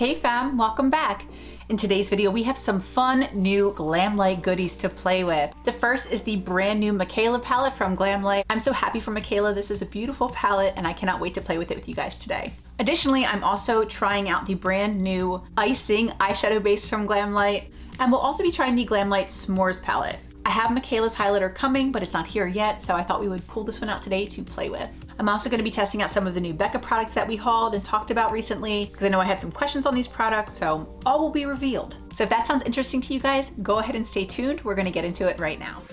Hey fam, welcome back. In today's video, we have some fun new Glamlite goodies to play with. The first is the brand new Mikayla palette from Glamlite. I'm so happy for Mikayla. This is a beautiful palette and I cannot wait to play with it with you guys today. Additionally, I'm also trying out the brand new Eye-cing eyeshadow base from Glamlite, and we'll also be trying the Glamlite S'mores palette. I have Mikayla's highlighter coming, but it's not here yet, so I thought we would pull this one out today to play with. I'm also going to be testing out some of the new Becca products that we hauled and talked about recently, because I know I had some questions on these products, so all will be revealed. So if that sounds interesting to you guys, go ahead and stay tuned. We're going to get into it right now.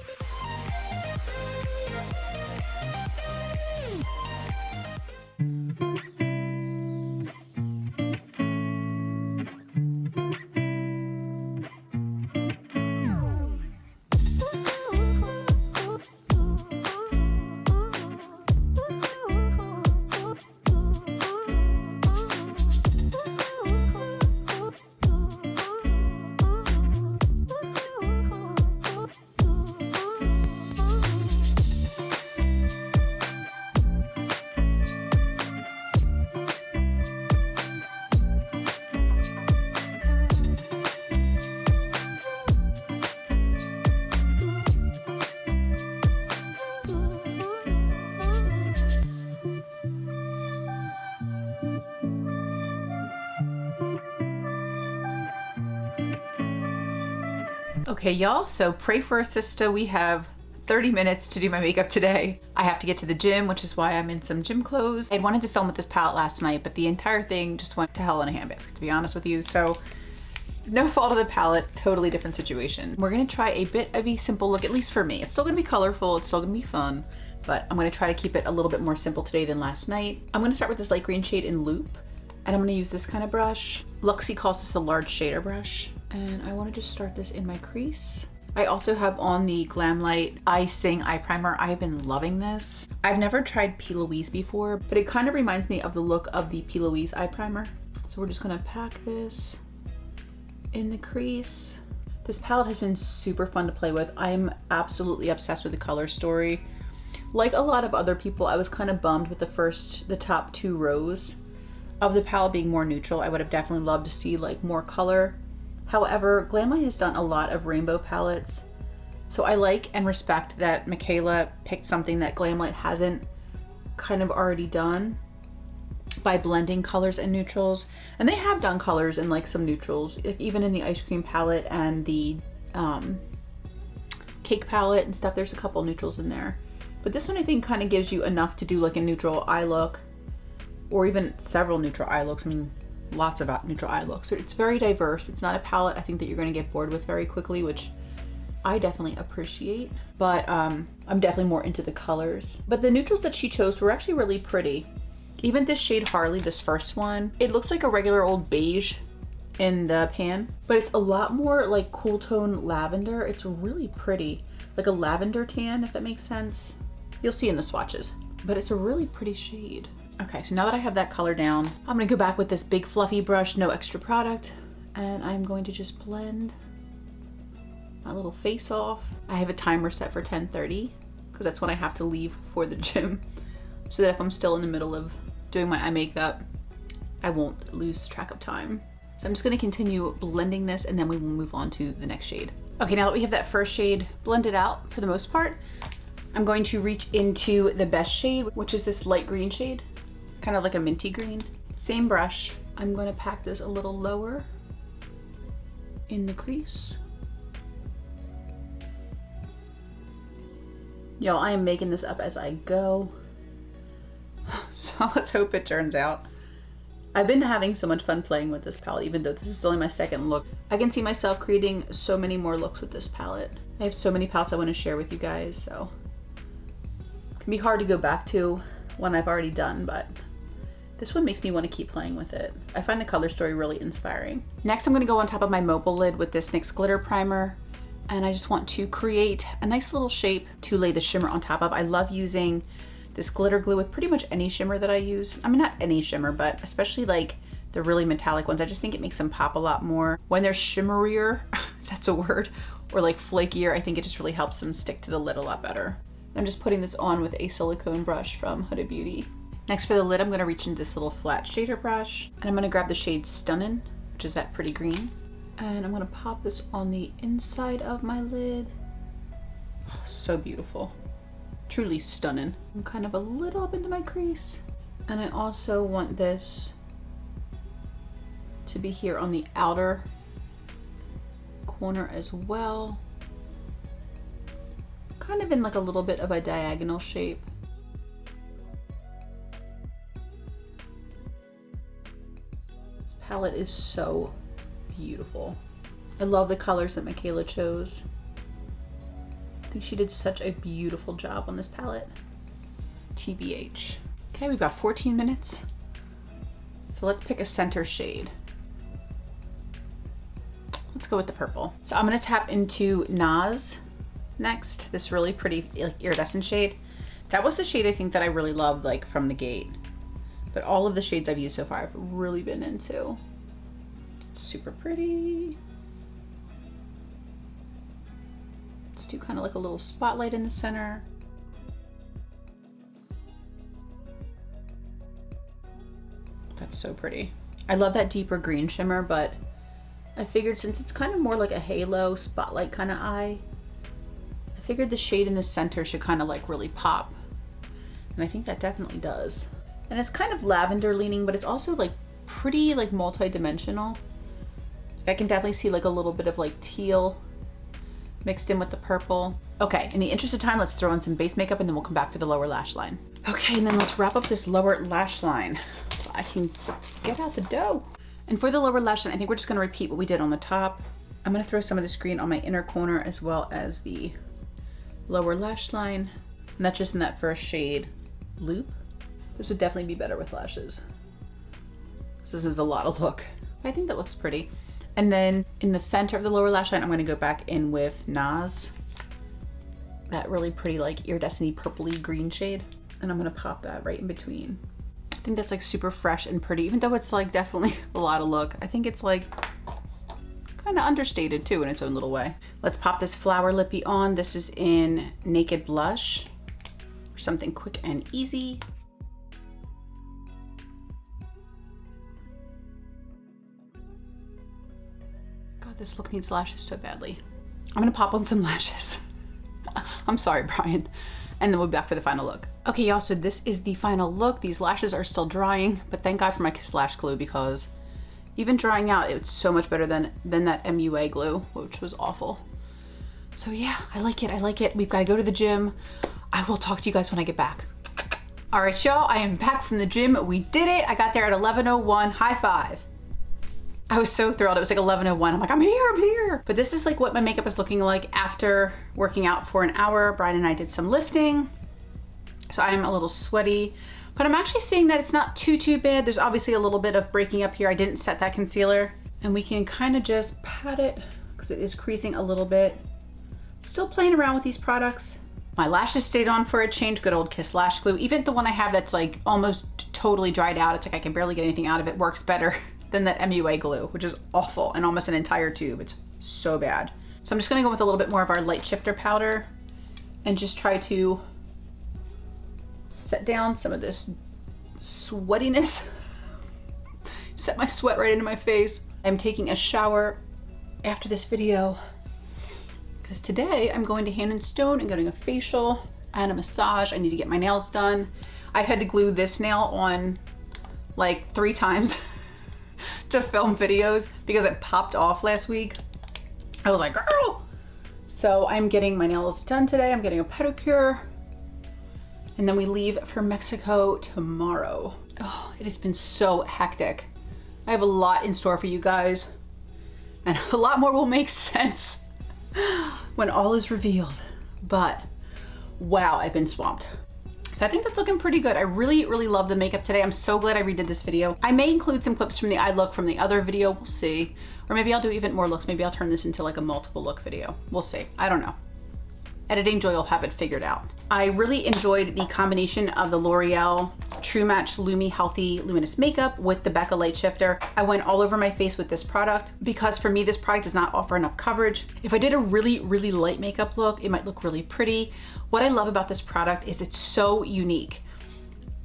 Okay, y'all, so pray for a sister. We have 30 minutes to do my makeup today. I have to get to the gym, which is why I'm in some gym clothes. I wanted to film with this palette last night, but the entire thing just went to hell in a handbasket, to be honest with you. So no fault of the palette, totally different situation. We're gonna try a bit of a simple look, at least for me. It's still gonna be colorful, it's still gonna be fun, but I'm gonna try to keep it a little bit more simple today than last night. I'm gonna start with this light green shade in Loop, and I'm gonna use this kind of brush. Luxie calls this a large shader brush. And I want to just start this in my crease. I also have on the Glamlite Eye-cing eye primer. I've been loving this. I've never tried P. Louise before, but it kind of reminds me of the look of the P. Louise eye primer. So we're just gonna pack this in the crease. This palette has been super fun to play with. I am absolutely obsessed with the color story. Like a lot of other people, I was kind of bummed with the top two rows of the palette being more neutral. I would have definitely loved to see like more color. However, Glamlite has done a lot of rainbow palettes, so I like and respect that Mikayla picked something that Glamlite hasn't kind of already done by blending colors and neutrals. And they have done colors and like some neutrals, even in the ice cream palette and the cake palette and stuff. There's a couple neutrals in there, but this one I think kind of gives you enough to do like a neutral eye look, or even several neutral eye looks. I mean, lots of neutral eye looks. So it's very diverse. It's not a palette I think that you're going to get bored with very quickly, which I definitely appreciate, but I'm definitely more into the colors. But the neutrals that she chose were actually really pretty. Even this shade Harley, this first one, it looks like a regular old beige in the pan, but it's a lot more like cool tone lavender. It's really pretty, like a lavender tan, if that makes sense. You'll see in the swatches, but it's a really pretty shade. Okay, so now that I have that color down, I'm gonna go back with this big fluffy brush, no extra product, and I'm going to just blend my little face off. I have a timer set for 10:30 because that's when I have to leave for the gym, so that if I'm still in the middle of doing my eye makeup, I won't lose track of time. So I'm just gonna continue blending this and then we will move on to the next shade. Okay, now that we have that first shade blended out for the most part, I'm going to reach into the best shade, which is this light green shade, kind of like a minty green. Same brush. I'm going to pack this a little lower in the crease. Y'all, I am making this up as I go, so let's hope it turns out. I've been having so much fun playing with this palette, even though this is only my second look. I can see myself creating so many more looks with this palette. I have so many palettes I want to share with you guys, so it can be hard to go back to one I've already done, but this one makes me want to keep playing with it. I find the color story really inspiring. Next, I'm going to go on top of my mobile lid with this NYX glitter primer, and I just want to create a nice little shape to lay the shimmer on top of. I love using this glitter glue with pretty much any shimmer that I use. I mean, not any shimmer, but especially like the really metallic ones. I just think it makes them pop a lot more. When they're shimmerier, if that's a word, or like flakier, I think it just really helps them stick to the lid a lot better. I'm just putting this on with a silicone brush from Huda Beauty. Next for the lid, I'm gonna reach into this little flat shader brush, and I'm gonna grab the shade Stunnin', which is that pretty green. And I'm gonna pop this on the inside of my lid. Oh, so beautiful. Truly stunning. I'm kind of a little up into my crease. And I also want this to be here on the outer corner as well. Kind of in like a little bit of a diagonal shape. This palette is so beautiful. I love the colors that Mikayla chose. I think she did such a beautiful job on this palette. TBH. Okay, we've got 14 minutes. So let's pick a center shade. Let's go with the purple. So I'm gonna tap into Naz next. This really pretty like iridescent shade. That was the shade I think that I really loved like from the gate. But all of the shades I've used so far I've really been into. It's super pretty. Let's do kind of like a little spotlight in the center. That's so pretty. I love that deeper green shimmer, but I figured since it's kind of more like a halo spotlight kind of eye, I figured the shade in the center should kind of like really pop. And I think that definitely does. And it's kind of lavender leaning, but it's also like pretty like multi-dimensional. I can definitely see like a little bit of like teal mixed in with the purple. Okay, in the interest of time, let's throw in some base makeup and then we'll come back for the lower lash line. Okay, and then let's wrap up this lower lash line so I can get out the dough. And for the lower lash line, I think we're just gonna repeat what we did on the top. I'm gonna throw some of this green on my inner corner as well as the lower lash line. And that's just in that first shade, Loop. This would definitely be better with lashes. This is a lot of look. I think that looks pretty. And then in the center of the lower lash line, I'm gonna go back in with Naz. That really pretty like iridescent purpley green shade. And I'm gonna pop that right in between. I think that's like super fresh and pretty, even though it's like definitely a lot of look. I think it's like kind of understated too in its own little way. Let's pop this flower lippy on. This is in Naked Blush, for something quick and easy. God, this look needs lashes so badly. I'm gonna pop on some lashes. I'm sorry, Brian. And then we'll be back for the final look. Okay, y'all, so this is the final look. These lashes are still drying, but thank God for my Kiss Lash Glue because even drying out, it's so much better than that MUA glue, which was awful. So yeah, I like it, I like it. We've gotta go to the gym. I will talk to you guys when I get back. All right, y'all, I am back from the gym. We did it. I got there at 11:01, high five. I was so thrilled. It was like 11:01. I'm like, I'm here. But this is like what my makeup is looking like after working out for an hour. Brian and I did some lifting. So I'm a little sweaty, but I'm actually seeing that it's not too bad. There's obviously a little bit of breaking up here. I didn't set that concealer and we can kind of just pat it because it is creasing a little bit. Still playing around with these products. My lashes stayed on for a change, good old Kiss Lash Glue. Even the one I have that's like almost totally dried out. It's like I can barely get anything out of it. Works better than that MUA glue, which is awful and almost an entire tube. It's so bad. So I'm just gonna go with a little bit more of our light shifter powder and just try to set down some of this sweatiness. Set my sweat right into my face. I'm taking a shower after this video because today I'm going to Hand and Stone and getting a facial and a massage. I need to get my nails done. I had to glue this nail on like 3 times to film videos because it popped off last week. I was like, girl. So I'm getting my nails done today. I'm getting a pedicure. And then we leave for Mexico tomorrow. Oh, it has been so hectic. I have a lot in store for you guys. And a lot more will make sense when all is revealed. But wow, I've been swamped. So I think that's looking pretty good. I really love the makeup today. I'm so glad I redid this video. I may include some clips from the eye look from the other video, we'll see. Or maybe I'll do even more looks. Maybe I'll turn this into like a multiple look video. We'll see, I don't know. Editing Joy will have it figured out. I really enjoyed the combination of the L'Oreal True Match Lumi Healthy Luminous Makeup with the Becca Light Shifter. I went all over my face with this product because for me, this product does not offer enough coverage. If I did a really light makeup look, it might look really pretty. What I love about this product is it's so unique.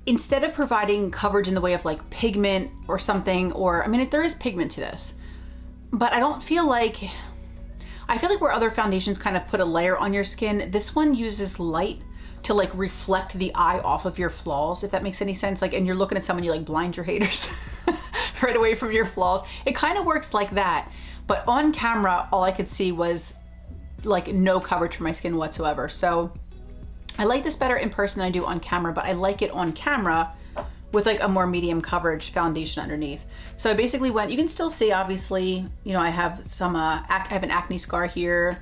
instead of providing coverage in the way of like pigment or something, or I mean, there is pigment to this, but I feel like where other foundations kind of put a layer on your skin, this one uses light to like reflect the eye off of your flaws, if that makes any sense. Like, and you're looking at someone, you like blind your haters right away from your flaws. It kind of works like that. But on camera, all I could see was like no coverage for my skin whatsoever. So I like this better in person than I do on camera, but I like it on camera with like a more medium coverage foundation underneath. So I basically went, you can still see, obviously, you know, I have some, I have an acne scar here.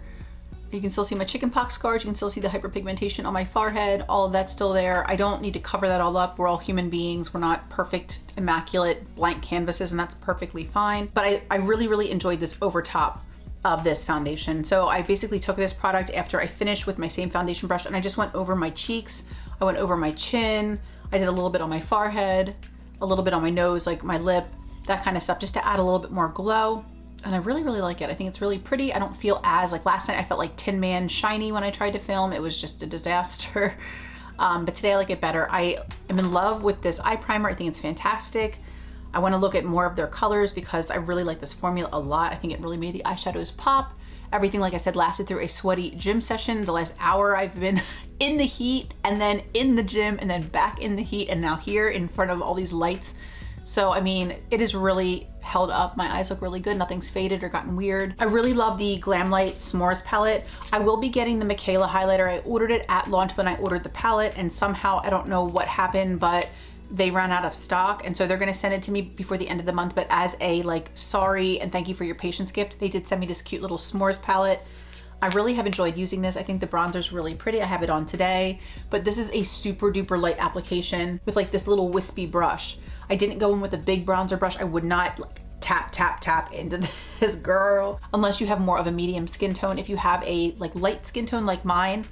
You can still see my chickenpox scars. You can still see the hyperpigmentation on my forehead. All of that's still there. I don't need to cover that all up. We're all human beings. We're not perfect, immaculate, blank canvases, and that's perfectly fine. But I really, really enjoyed this over top of this foundation. So I basically took this product after I finished with my same foundation brush, and I just went over my cheeks. I went over my chin. I did a little bit on my forehead, a little bit on my nose, like my lip, that kind of stuff, just to add a little bit more glow. And I really, really like it. I think it's really pretty. I don't feel as, like last night I felt like Tin Man shiny when I tried to film. It was just a disaster. But today I like it better. I am in love with this eye primer. I think it's fantastic. I want to look at more of their colors because I really like this formula a lot. I think it really made the eyeshadows pop. Everything, like I said, lasted through a sweaty gym session. The last hour I've been in the heat and then in the gym and then back in the heat and now here in front of all these lights. So, I mean, it is really held up. My eyes look really good. Nothing's faded or gotten weird. I really love the Glamlite S'mores palette. I will be getting the Mikayla highlighter. I ordered it at launch when I ordered the palette, and somehow, I don't know what happened, but they ran out of stock. And so they're gonna send it to me before the end of the month. But as a like, sorry and thank you for your patience gift, they did send me this cute little S'mores palette. I really have enjoyed using this. I think the bronzer's really pretty. I have it on today, but this is a super duper light application with like this little wispy brush. I didn't go in with a big bronzer brush. I would not like tap, tap, tap into this, girl, unless you have more of a medium skin tone. If you have a like light skin tone like mine,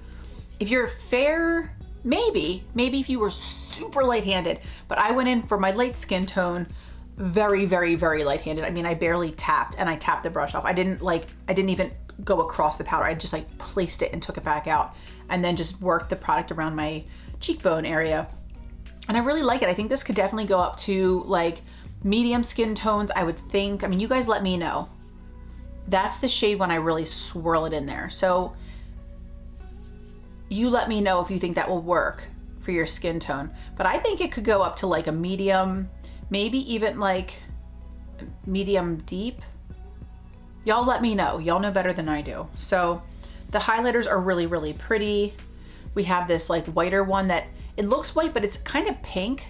if you're fair, maybe if you were super light-handed, but I went in for my light skin tone, very, very, very light-handed. I mean, I barely tapped, and I tapped the brush off. I didn't even go across the powder. I just like placed it and took it back out and then just worked the product around my cheekbone area. And I really like it. I think this could definitely go up to like medium skin tones, I would think. I mean, you guys let me know. That's the shade when I really swirl it in there. So you let me know if you think that will work for your skin tone. But I think it could go up to like a medium, maybe even like medium deep. Y'all let me know. Y'all know better than I do. So the highlighters are really, really pretty. We have this like whiter one that it looks white, but it's kind of pink.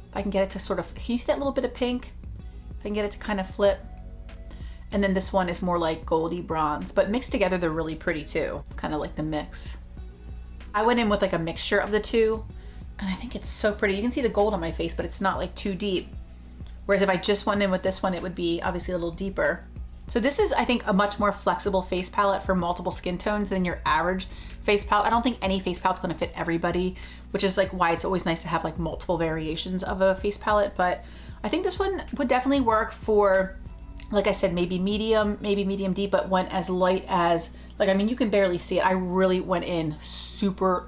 If I can get it to sort of, can you see that little bit of pink? If I can get it to kind of flip. And then this one is more like goldy bronze, but mixed together, they're really pretty too. It's kind of like the mix. I went in with like a mixture of the two, and I think it's so pretty. You can see the gold on my face, but it's not like too deep. Whereas if I just went in with this one, it would be obviously a little deeper. So this is, I think, a much more flexible face palette for multiple skin tones than your average face palette. I don't think any face palette's gonna fit everybody, which is like why it's always nice to have like multiple variations of a face palette. But I think this one would definitely work for, like I said, maybe medium deep, but went as light as, like, I mean, you can barely see it. I really went in super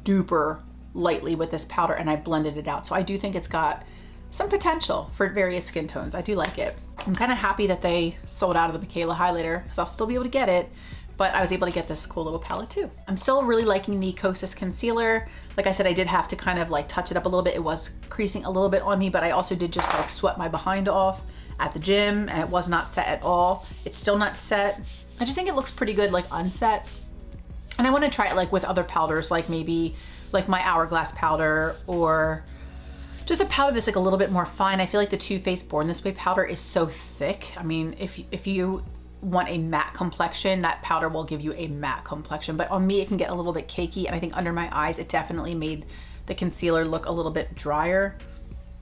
duper lightly with this powder and I blended it out. So I do think it's got some potential for various skin tones. I do like it. I'm kind of happy that they sold out of the Mikayla highlighter because I'll still be able to get it, but I was able to get this cool little palette too. I'm still really liking the Kosas concealer. Like I said, I did have to kind of like touch it up a little bit. It was creasing a little bit on me, but I also did just like sweat my behind off at the gym and it was not set at all. It's still not set. I just think it looks pretty good like unset. And I want to try it like with other powders, like maybe like my Hourglass powder or just a powder that's like a little bit more fine. I feel like the Too Faced Born This Way powder is so thick. I mean, if you want a matte complexion, that powder will give you a matte complexion. But on me, it can get a little bit cakey. And I think under my eyes, it definitely made the concealer look a little bit drier.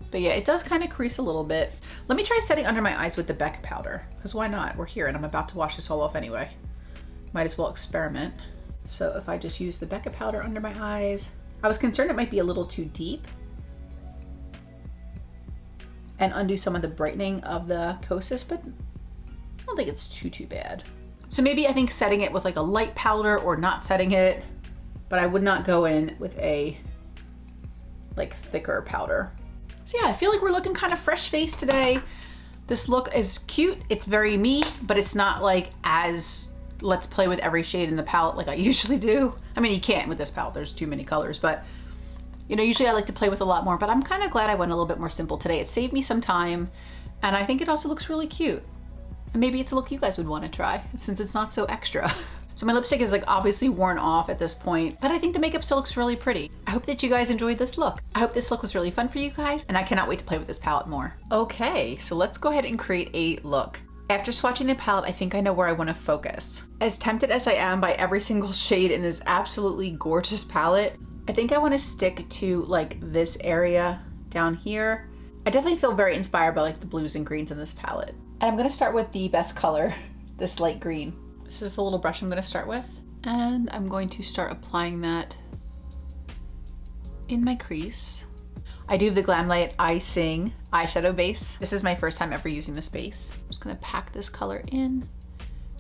But yeah, it does kind of crease a little bit. Let me try setting under my eyes with the Becca powder, because why not? We're here and I'm about to wash this all off anyway. Might as well experiment. So if I just use the Becca powder under my eyes, I was concerned it might be a little too deep and undo some of the brightening of the Kosas, but I don't think it's too bad. So maybe I think setting it with like a light powder or not setting it, but I would not go in with a like thicker powder. So yeah, I feel like we're looking kind of fresh faced today. This look is cute. It's very me, but it's not like as let's play with every shade in the palette like I usually do. I mean, you can't with this palette, there's too many colors, but you know, usually I like to play with a lot more, but I'm kind of glad I went a little bit more simple today. It saved me some time, and I think it also looks really cute. And maybe it's a look you guys would want to try since it's not so extra. So my lipstick is like obviously worn off at this point, but I think the makeup still looks really pretty. I hope that you guys enjoyed this look. I hope this look was really fun for you guys, and I cannot wait to play with this palette more. Okay, so let's go ahead and create a look. After swatching the palette, I think I know where I want to focus. As tempted as I am by every single shade in this absolutely gorgeous palette, I think I want to stick to like this area down here. I definitely feel very inspired by like the blues and greens in this palette. And I'm going to start with the best color, this light green. This is the little brush I'm going to start with, and I'm going to start applying that in my crease. I do have the Glamlite Eye-cing eyeshadow base. This is my first time ever using this base. I'm just going to pack this color in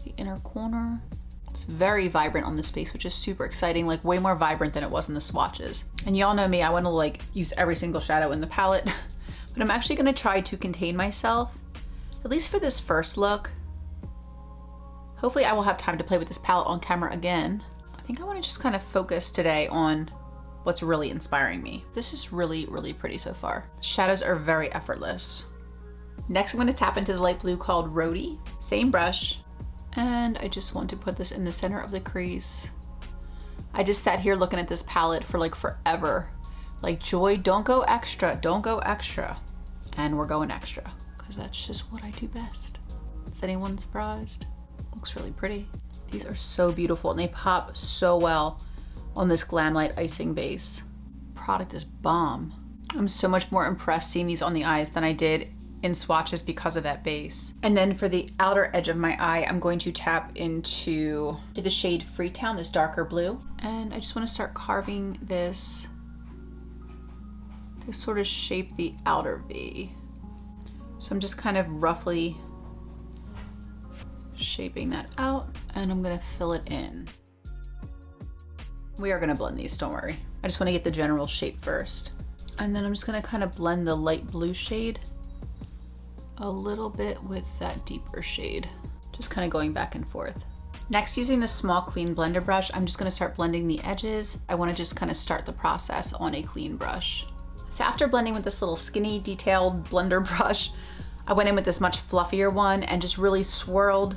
the inner corner. It's very vibrant on this base, which is super exciting, like way more vibrant than it was in the swatches. And y'all know me, I want to like use every single shadow in the palette, but I'm actually going to try to contain myself, at least for this first look. Hopefully I will have time to play with this palette on camera again. I think I want to just kind of focus today on what's really inspiring me. This is really, really pretty so far. The shadows are very effortless. Next, I'm going to tap into the light blue called Rhody. Same brush. And I just want to put this in the center of the crease. I just sat here looking at this palette for like forever. Like, Joy, don't go extra, don't go extra. And we're going extra, because that's just what I do best. Is anyone surprised? Looks really pretty. These are so beautiful and they pop so well on this Glamlite Eye-cing base. Product is bomb. I'm so much more impressed seeing these on the eyes than I did in swatches because of that base. And then for the outer edge of my eye, I'm going to tap into the shade Freetown, this darker blue. And I just want to start carving this to sort of shape the outer V. So I'm just kind of roughly shaping that out, and I'm gonna fill it in. We are gonna blend these, don't worry. I just wanna get the general shape first. And then I'm just gonna kind of blend the light blue shade a little bit with that deeper shade. Just kind of going back and forth. Next, using this small clean blender brush, I'm just gonna start blending the edges. I wanna just kind of start the process on a clean brush. So after blending with this little skinny detailed blender brush, I went in with this much fluffier one and just really swirled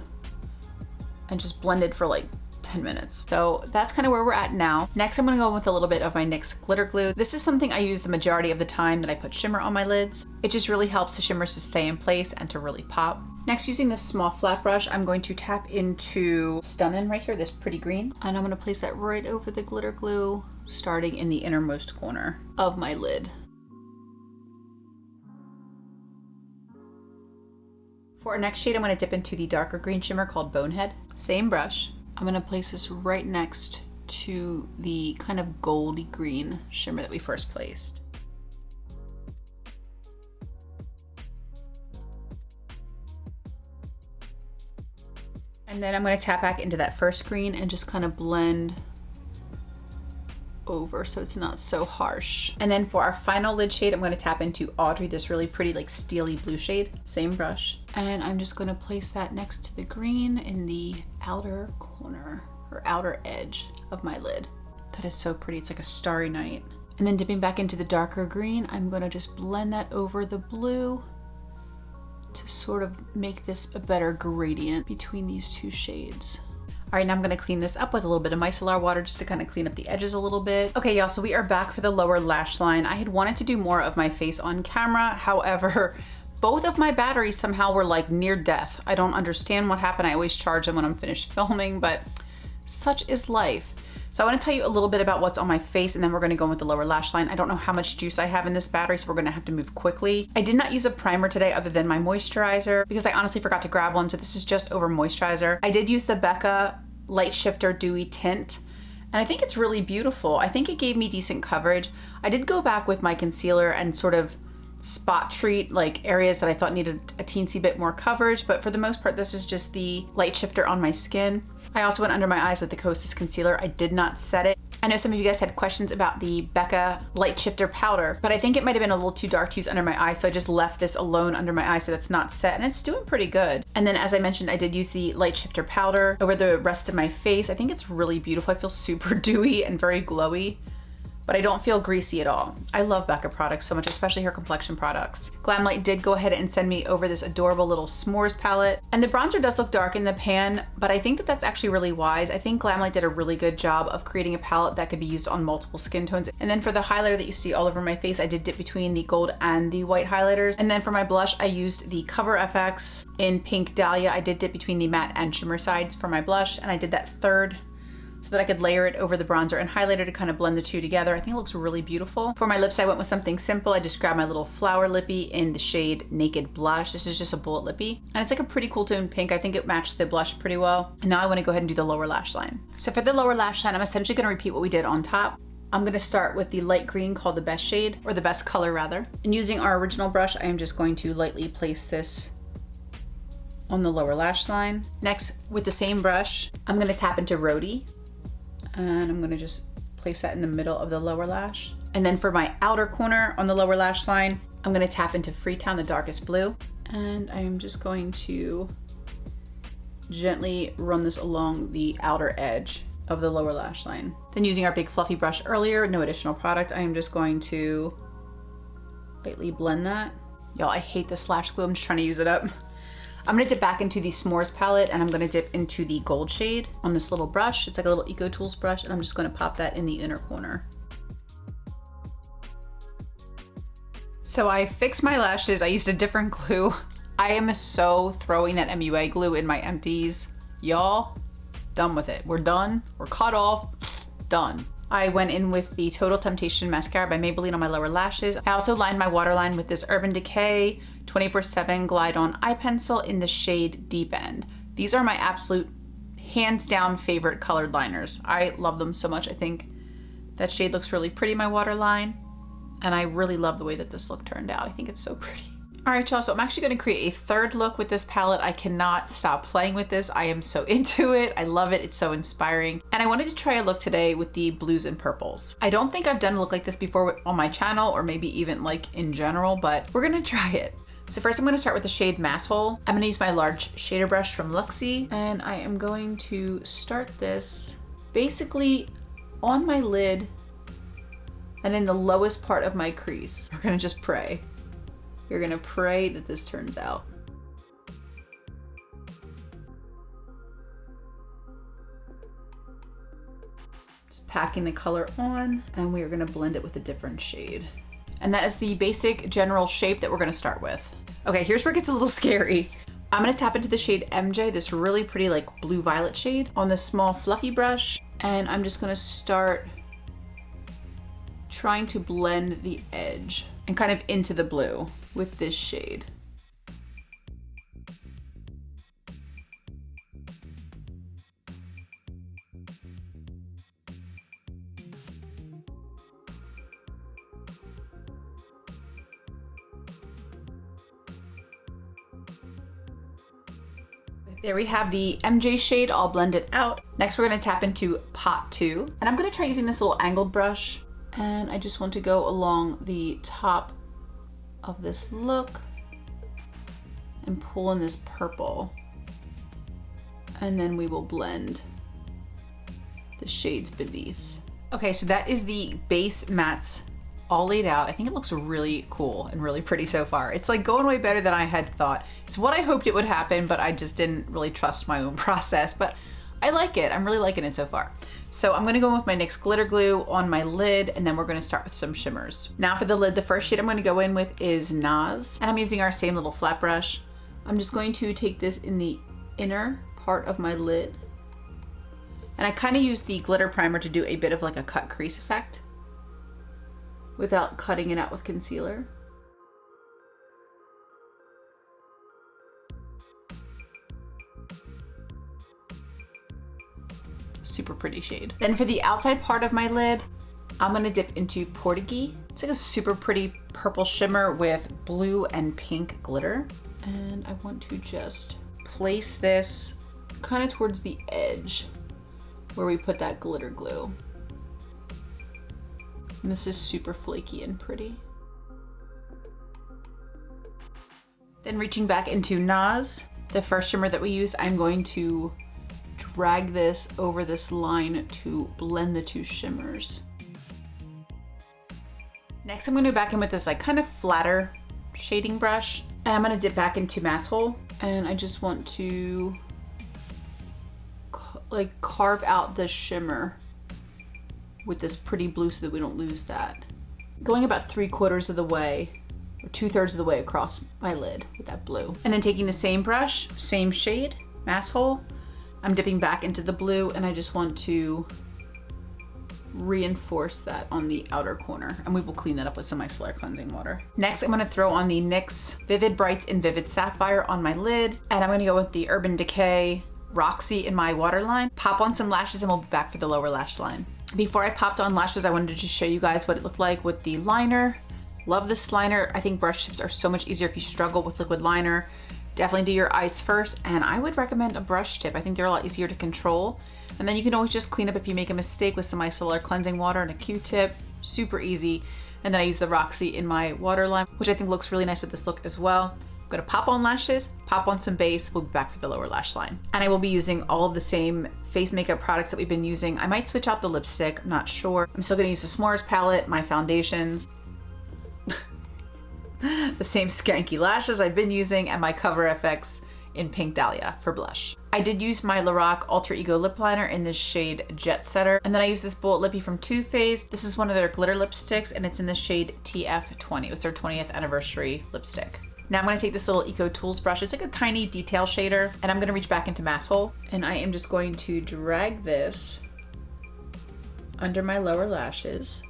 and just blended for like 10 minutes. So that's kind of where we're at now. Next, I'm gonna go in with a little bit of my NYX glitter glue. This is something I use the majority of the time that I put shimmer on my lids. It just really helps the shimmers to stay in place and to really pop. Next, using this small flat brush, I'm going to tap into Stunnin' right here, this pretty green. And I'm gonna place that right over the glitter glue, starting in the innermost corner of my lid. For our next shade, I'm going to dip into the darker green shimmer called Bonehead. Same brush. I'm going to place this right next to the kind of goldy green shimmer that we first placed. And then I'm going to tap back into that first green and just kind of blend over so it's not so harsh. And then for our final lid shade, I'm going to tap into Audrey, this really pretty like steely blue shade. Same brush. And I'm just going to place that next to the green in the outer corner or outer edge of my lid. That is so pretty. It's like a starry night. And then dipping back into the darker green, I'm going to just blend that over the blue to sort of make this a better gradient between these two shades. All right, now I'm gonna clean this up with a little bit of micellar water just to kind of clean up the edges a little bit. Okay, y'all, so we are back for the lower lash line. I had wanted to do more of my face on camera. However, both of my batteries somehow were like near death. I don't understand what happened. I always charge them when I'm finished filming, but such is life. So I want to tell you a little bit about what's on my face, and then we're going to go in with the lower lash line. I don't know how much juice I have in this battery, so we're going to have to move quickly. I did not use a primer today other than my moisturizer because I honestly forgot to grab one, so this is just over moisturizer. I did use the Becca Light Shifter Dewy Tint, and I think it's really beautiful. I think it gave me decent coverage. I did go back with my concealer and sort of spot treat like areas that I thought needed a teensy bit more coverage, but for the most part, this is just the light shifter on my skin. I also went under my eyes with the Kosas concealer. I did not set it. I know some of you guys had questions about the Becca Light Shifter powder, but I think it might have been a little too dark to use under my eye, so I just left this alone under my eye so that's not set, and it's doing pretty good. And then as I mentioned, I did use the Light Shifter powder over the rest of my face. I think it's really beautiful. I feel super dewy and very glowy, but I don't feel greasy at all. I love Becca products so much, especially her complexion products. Glamlite did go ahead and send me over this adorable little s'mores palette. And the bronzer does look dark in the pan, but I think that that's actually really wise. I think Glamlite did a really good job of creating a palette that could be used on multiple skin tones. And then for the highlighter that you see all over my face, I did dip between the gold and the white highlighters. And then for my blush, I used the Cover FX in Pink Dahlia. I did dip between the matte and shimmer sides for my blush, and I did that third so that I could layer it over the bronzer and highlighter to kind of blend the two together. I think it looks really beautiful. For my lips, I went with something simple. I just grabbed my little flower lippy in the shade Naked Blush. This is just a bullet lippy, and it's like a pretty cool tone pink. I think it matched the blush pretty well. And now I want to go ahead and do the lower lash line. So for the lower lash line, I'm essentially going to repeat what we did on top. I'm going to start with the light green called the Best Shade, or the Best Color rather. And using our original brush, I am just going to lightly place this on the lower lash line. Next, with the same brush, I'm going to tap into Rhody, and I'm gonna just place that in the middle of the lower lash. And then for my outer corner on the lower lash line, I'm gonna tap into Freetown, the darkest blue. And I am just going to gently run this along the outer edge of the lower lash line. Then using our big fluffy brush earlier, no additional product, I am just going to lightly blend that. Y'all, I hate this lash glue, I'm just trying to use it up. I'm gonna dip back into the S'mores palette, and I'm gonna dip into the gold shade on this little brush. It's like a little Eco Tools brush, and I'm just gonna pop that in the inner corner. So I fixed my lashes. I used a different glue. I am so throwing that MUA glue in my empties. Y'all, done with it. We're done, we're cut off, done. I went in with the Total Temptation mascara by Maybelline on my lower lashes. I also lined my waterline with this Urban Decay 24/7 Glide On Eye Pencil in the shade Deep End. These are my absolute hands down favorite colored liners. I love them so much. I think that shade looks really pretty, my waterline, and I really love the way that this look turned out. I think it's so pretty. All right, y'all, so I'm actually gonna create a third look with this palette. I cannot stop playing with this. I am so into it. I love it, it's so inspiring. And I wanted to try a look today with the blues and purples. I don't think I've done a look like this before on my channel, or maybe even like in general, but we're gonna try it. So first I'm gonna start with the shade Mass Hole. I'm gonna use my large shader brush from Luxie, and I am going to start this basically on my lid and in the lowest part of my crease. We're gonna just pray. You're gonna pray that this turns out. Just packing the color on, and we are gonna blend it with a different shade. And that is the basic general shape that we're gonna start with. Okay, here's where it gets a little scary. I'm gonna tap into the shade MJ, this really pretty like blue violet shade, on this small fluffy brush, and I'm just gonna start trying to blend the edge and kind of into the blue with this shade. There we have the MJ shade all blended out. Next we're gonna tap into Pot 2, and I'm gonna try using this little angled brush, and I just want to go along the top of this look and pull in this purple, and then we will blend the shades beneath. Okay, so that is the base mattes all laid out. I think it looks really cool and really pretty so far. It's like going way better than I had thought. It's what I hoped it would happen, but I just didn't really trust my own process, but I like it. I'm really liking it so far. So I'm gonna go in with my NYX glitter glue on my lid, and then we're gonna start with some shimmers. Now for the lid, the first shade I'm gonna go in with is Naz, and I'm using our same little flat brush. I'm just going to take this in the inner part of my lid, and I kind of use the glitter primer to do a bit of like a cut crease effect without cutting it out with concealer. Super pretty shade. Then for the outside part of my lid, I'm gonna dip into Portuguese. It's like a super pretty purple shimmer with blue and pink glitter. And I want to just place this kind of towards the edge where we put that glitter glue. And this is super flaky and pretty. Then reaching back into NARS, the first shimmer that we used, I'm going to drag this over this line to blend the two shimmers. Next, I'm going to go back in with this like kind of flatter shading brush, and I'm going to dip back into Mass Hole, and I just want to like carve out the shimmer with this pretty blue so that we don't lose that. Going about 3/4 of the way, or 2/3 of the way across my lid with that blue. And then taking the same brush, same shade, Mass Hole, I'm dipping back into the blue, and I just want to reinforce that on the outer corner, and we will clean that up with some micellar cleansing water. Next, I'm going to throw on the NYX Vivid Brights in Vivid Sapphire on my lid, and I'm going to go with the Urban Decay Roxy in my waterline. Pop on some lashes, and we'll be back for the lower lash line. Before I popped on lashes, I wanted to just show you guys what it looked like with the liner. Love this liner. I think brush tips are so much easier if you struggle with liquid liner. Definitely do your eyes first, and I would recommend a brush tip. I think they're a lot easier to control. And then you can always just clean up if you make a mistake with some micellar cleansing water and a Q-tip. Super easy. And then I use the Roxy in my waterline, which I think looks really nice with this look as well. I'm gonna pop on lashes, pop on some base, we'll be back for the lower lash line. And I will be using all of the same face makeup products that we've been using. I might switch out the lipstick, I'm not sure. I'm still gonna use the S'mores palette, my foundations, the same skanky lashes I've been using, and my Cover FX in Pink Dahlia for blush. I did use my Lorac Alter Ego lip liner in this shade Jet Setter, and then I used this Bullet Lippy from Too Faced. This is one of their glitter lipsticks, and it's in the shade TF20. It was their 20th anniversary lipstick. Now I'm going to take this little Eco Tools brush. It's like a tiny detail shader, and I'm going to reach back into Mass Hole, and I am just going to drag this under my lower lashes,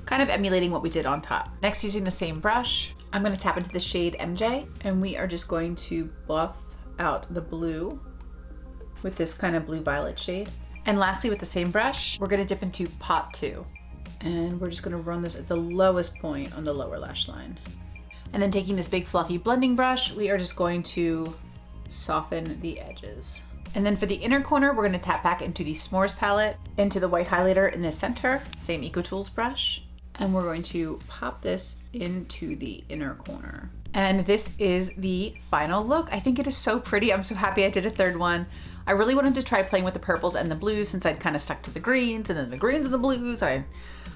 kind of emulating what we did on top. Next, using the same brush, I'm going to tap into the shade MJ, and we are just going to buff out the blue with this kind of blue violet shade. And lastly, with the same brush, we're going to dip into Pot 2, and we're just going to run this at the lowest point on the lower lash line. And then taking this big fluffy blending brush, we are just going to soften the edges. And then for the inner corner, we're going to tap back into the S'mores palette, into the white highlighter in the center, same Eco Tools brush. And we're going to pop this into the inner corner. And this is the final look. I think it is so pretty. I'm so happy I did a third one. I really wanted to try playing with the purples and the blues since I'd kind of stuck to the greens and then the greens and the blues. I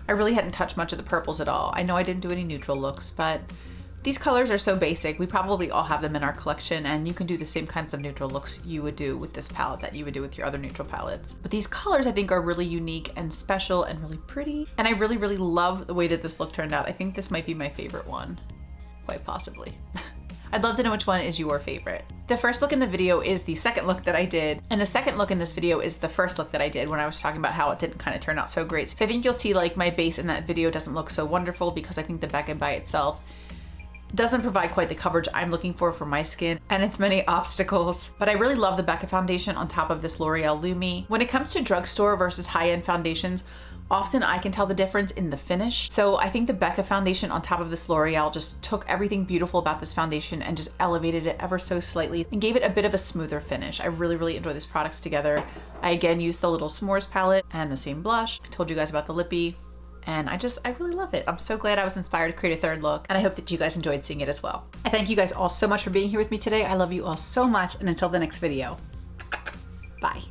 really hadn't touched much of the purples at all. I know I didn't do any neutral looks, but these colors are so basic. We probably all have them in our collection, and you can do the same kinds of neutral looks you would do with this palette that you would do with your other neutral palettes. But these colors I think are really unique and special and really pretty. And I really, really love the way that this look turned out. I think this might be my favorite one, quite possibly. I'd love to know which one is your favorite. The first look in the video is the second look that I did, and the second look in this video is the first look that I did when I was talking about how it didn't kind of turn out so great. So I think you'll see like my base in that video doesn't look so wonderful because I think the Becca by itself doesn't provide quite the coverage I'm looking for my skin and its many obstacles. But I really love the Becca foundation on top of this L'Oreal Lumi. When it comes to drugstore versus high-end foundations, often I can tell the difference in the finish. So I think the Becca foundation on top of this L'Oreal just took everything beautiful about this foundation and just elevated it ever so slightly and gave it a bit of a smoother finish. I really, really enjoy these products together. I again used the little S'mores palette and the same blush. I told you guys about the lippy. And I really love it. I'm so glad I was inspired to create a third look, and I hope that you guys enjoyed seeing it as well. I thank you guys all so much for being here with me today. I love you all so much, and until the next video, bye.